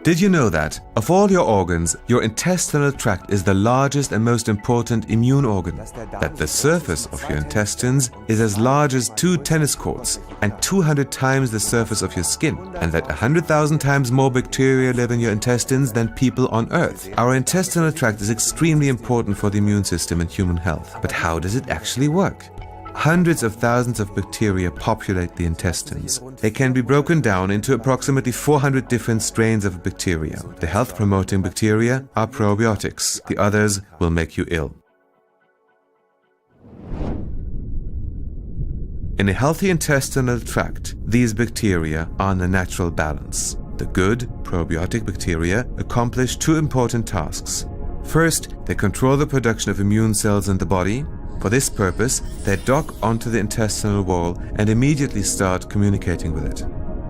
Did you know that, of all your organs, your intestinal tract is the largest and most important immune organ? That the surface of your intestines is as large as 2 tennis courts and 200 times the surface of your skin, and that 100,000 times more bacteria live in your intestines than people on Earth. Our intestinal tract is extremely important for the immune system and human health. But how does it actually work? Hundreds of thousands of bacteria populate the intestines. They can be broken down into approximately 400 different strains of bacteria. The health-promoting bacteria are probiotics. The others will make you ill. In a healthy intestinal tract, these bacteria are in a natural balance. The good, probiotic bacteria accomplish 2 important tasks. First, they control the production of immune cells in the body. For this purpose, they dock onto the intestinal wall and immediately start communicating with it.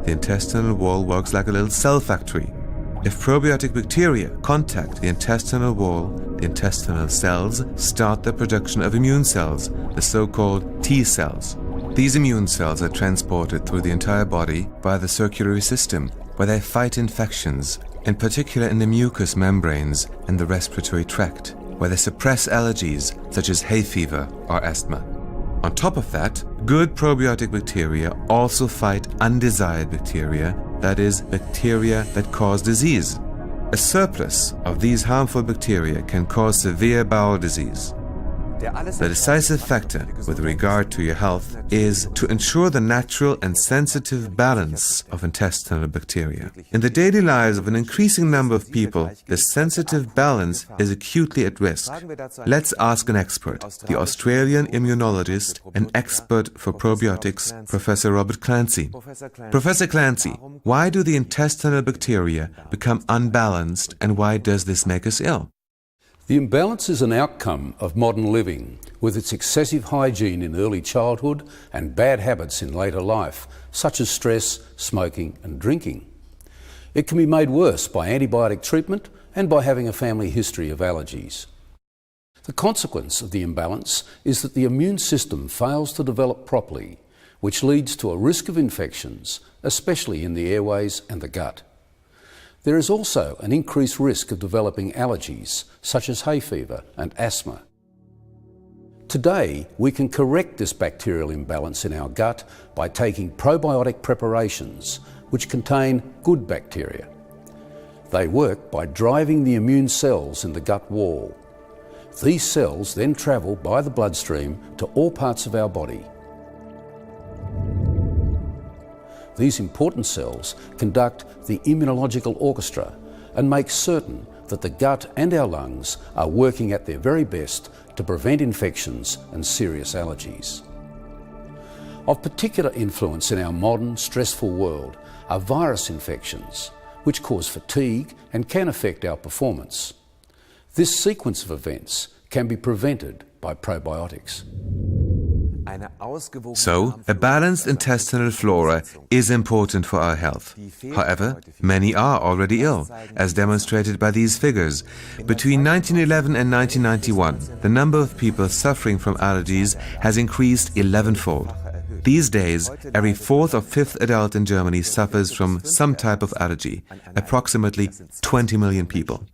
The intestinal wall works like a little cell factory. If probiotic bacteria contact the intestinal wall, the intestinal cells start the production of immune cells, the so-called T cells. These immune cells are transported through the entire body by the circulatory system, where they fight infections, in particular in the mucous membranes and the respiratory tract, where they suppress allergies such as hay fever or asthma. On top of that, good probiotic bacteria also fight undesired bacteria, that is, bacteria that cause disease. A surplus of these harmful bacteria can cause severe bowel disease. The decisive factor with regard to your health is to ensure the natural and sensitive balance of intestinal bacteria. In the daily lives of an increasing number of people, this sensitive balance is acutely at risk. Let's ask an expert, the Australian immunologist and expert for probiotics, Professor Robert Clancy. Professor Clancy, why do the intestinal bacteria become unbalanced and why does this make us ill? The imbalance is an outcome of modern living, with its excessive hygiene in early childhood and bad habits in later life, such as stress, smoking and drinking. It can be made worse by antibiotic treatment and by having a family history of allergies. The consequence of the imbalance is that the immune system fails to develop properly, which leads to a risk of infections, especially in the airways and the gut. There is also an increased risk of developing allergies, such as hay fever and asthma. Today, we can correct this bacterial imbalance in our gut by taking probiotic preparations, which contain good bacteria. They work by driving the immune cells in the gut wall. These cells then travel by the bloodstream to all parts of our body. These important cells conduct the immunological orchestra and make certain that the gut and our lungs are working at their very best to prevent infections and serious allergies. Of particular influence in our modern, stressful world are virus infections, which cause fatigue and can affect our performance. This sequence of events can be prevented by probiotics. So, a balanced intestinal flora is important for our health. However, many are already ill, as demonstrated by these figures. Between 1911 and 1991, the number of people suffering from allergies has increased 11-fold. These days, every 4th or 5th adult in Germany suffers from some type of allergy, approximately 20 million people.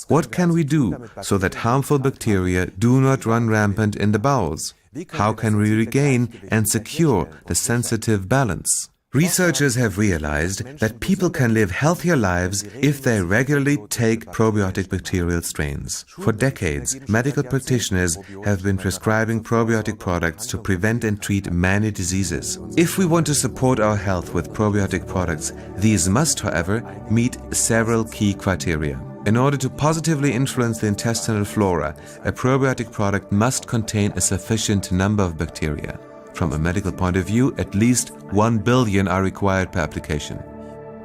What can we do so that harmful bacteria do not run rampant in the bowels? How can we regain and secure the sensitive balance? Researchers have realized that people can live healthier lives if they regularly take probiotic bacterial strains. For decades, medical practitioners have been prescribing probiotic products to prevent and treat many diseases. If we want to support our health with probiotic products, these must, however, meet several key criteria. In order to positively influence the intestinal flora, a probiotic product must contain a sufficient number of bacteria. From a medical point of view, at least 1 billion are required per application.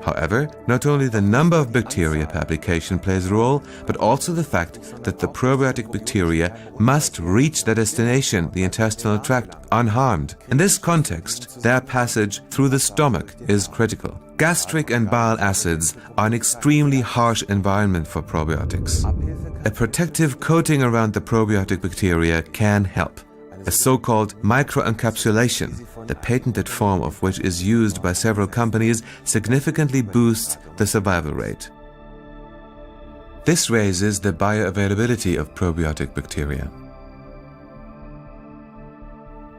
However, not only the number of bacteria per application plays a role, but also the fact that the probiotic bacteria must reach their destination, the intestinal tract, unharmed. In this context, their passage through the stomach is critical. Gastric and bile acids are an extremely harsh environment for probiotics. A protective coating around the probiotic bacteria can help. A so-called microencapsulation, the patented form of which is used by several companies, significantly boosts the survival rate. This raises the bioavailability of probiotic bacteria.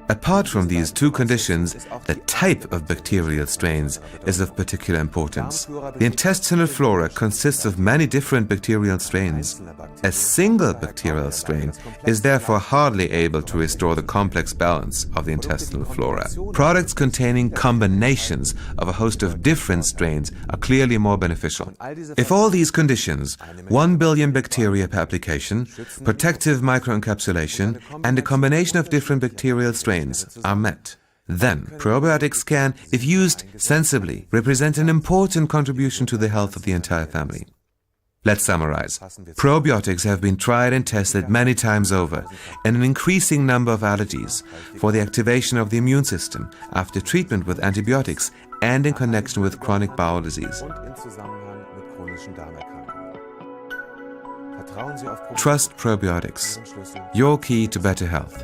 Apart from these two conditions, the type of bacterial strains is of particular importance. The intestinal flora consists of many different bacterial strains. A single bacterial strain is therefore hardly able to restore the complex balance of the intestinal flora. Products containing combinations of a host of different strains are clearly more beneficial. If all these conditions, 1 billion bacteria per application, protective microencapsulation, and a combination of different bacterial strains are met, then probiotics can, if used sensibly, represent an important contribution to the health of the entire family. Let's summarize. Probiotics have been tried and tested many times over in an increasing number of allergies for the activation of the immune system after treatment with antibiotics and in connection with chronic bowel disease. Trust probiotics, your key to better health.